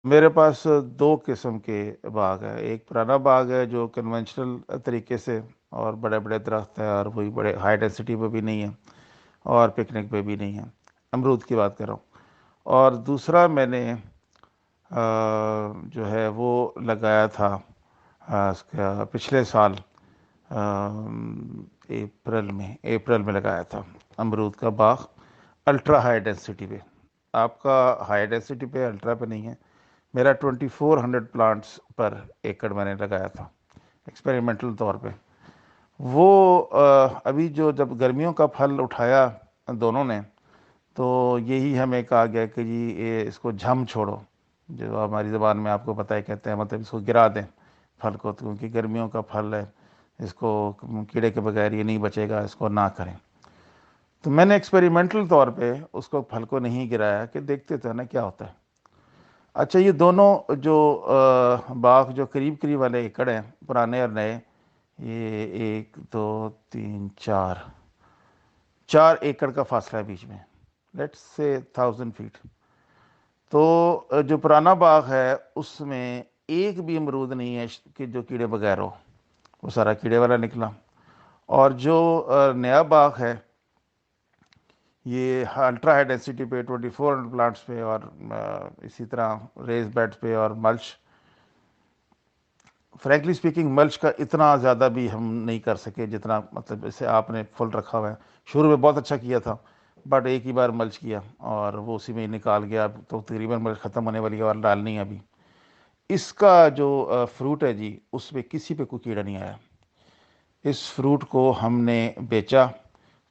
میرے پاس دو قسم کے باغ ہے. ایک پرانا باغ ہے جو کنونشنل طریقے سے، اور بڑے بڑے درخت ہیں، اور وہی بڑے ہائی ڈینسٹی پہ بھی نہیں ہے اور پکنک پہ بھی نہیں ہے. امرود کی بات کر رہا ہوں. اور دوسرا میں نے جو ہے وہ لگایا تھا اس کا پچھلے سال اپریل میں لگایا تھا امرود کا باغ، الٹرا ہائی ڈینسٹی پہ. آپ کا ہائی ڈینسٹی پہ، الٹرا پہ نہیں ہے. میرا 2400 پلانٹس پر ایکڑ میں نے لگایا تھا ایکسپیریمنٹل طور پہ. وہ ابھی جو جب گرمیوں کا پھل اٹھایا دونوں نے، تو یہی ہمیں کہا گیا کہ جی اس کو جھم چھوڑو، جو ہماری زبان میں آپ کو پتہ ہے کہتے ہیں، مطلب اس کو گرا دیں پھل کو، کیونکہ گرمیوں کا پھل ہے، اس کو کیڑے کے بغیر یہ نہیں بچے گا، اس کو نہ کریں. تو میں نے ایکسپیریمنٹل طور پہ اس کو پھل کو نہیں گرایا کہ دیکھتے تھے نا کیا ہوتا ہے. اچھا، یہ دونوں جو باغ جو قریب قریب والے ایکڑ ہیں، پرانے اور نئے، یہ 1 2 3 4 ایکڑ کا فاصلہ ہے بیچ میں، لیٹس سے 1000 فیٹ. تو جو پرانا باغ ہے اس میں ایک بھی امرود نہیں ہے کہ جو کیڑے بغیر ہو، وہ سارا کیڑے والا نکلا. اور جو نیا باغ ہے، یہ الٹرا ہائی ڈینسٹی پہ 2400 پلانٹس پہ، اور اسی طرح ریز بیڈ پہ اور ملچ. فرینکلی اسپیکنگ ملچ کا اتنا زیادہ بھی ہم نہیں کر سکے جتنا، مطلب اسے آپ نے فل رکھا ہوا ہے. شروع میں بہت اچھا کیا تھا، بٹ ایک ہی بار ملچ کیا اور وہ اسی میں نکال گیا. تو تقریباً ملچ ختم ہونے والی ہے اور ڈالنی ہے ابھی. اس کا جو فروٹ ہے جی، اس پہ کسی پہ کوئی کیڑا نہیں آیا. اس فروٹ کو ہم نے بیچا،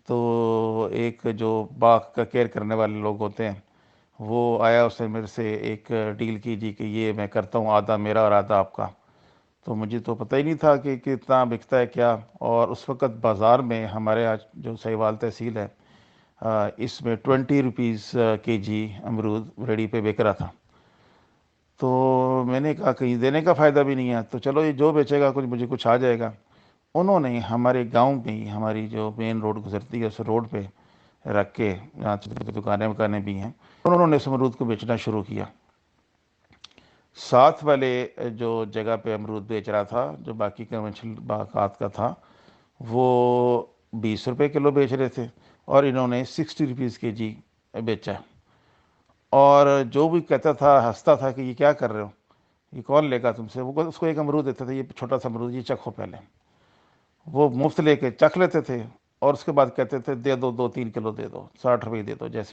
تو ایک جو باغ کا کیئر کرنے والے لوگ ہوتے ہیں، وہ آیا، اس نے میرے سے ایک ڈیل کی جی کہ یہ میں کرتا ہوں، آدھا میرا اور آدھا آپ کا. تو مجھے تو پتہ ہی نہیں تھا کہ کتنا بکتا ہے کیا. اور اس وقت بازار میں ہمارے آج جو سہیوال تحصیل ہے، اس میں 20 روپیز کے جی امرود ریڈی پہ بک رہا تھا. تو میں نے کہا کہ دینے کا فائدہ بھی نہیں ہے، تو چلو یہ جو بیچے گا کچھ مجھے کچھ آ جائے گا. انہوں نے ہمارے گاؤں میں ہی، ہماری جو مین روڈ گزرتی ہے اس روڈ پہ رکھ کے، جہاں چھوٹی دکانیں وکانیں بھی ہیں، انہوں نے اس امرود کو بیچنا شروع کیا. ساتھ والے جو جگہ پہ امرود بیچ رہا تھا، جو باقی کنونشنل باغات کا تھا، وہ 20 روپے کلو بیچ رہے تھے، اور انہوں نے 60 روپیز کے جی بیچا. اور جو بھی کہتا تھا، ہنستا تھا کہ یہ کیا کر رہے ہو، یہ کون لے گا تم سے. وہ اس کو ایک امرود دیتا تھا، یہ چھوٹا سا امرود، یہ چکھو پہلے. وہ مفت لے کے چکھ لیتے تھے، اور اس کے بعد کہتے تھے دے دو، 2 3 کلو دے دو، 60 روپئے دے دو، جیسے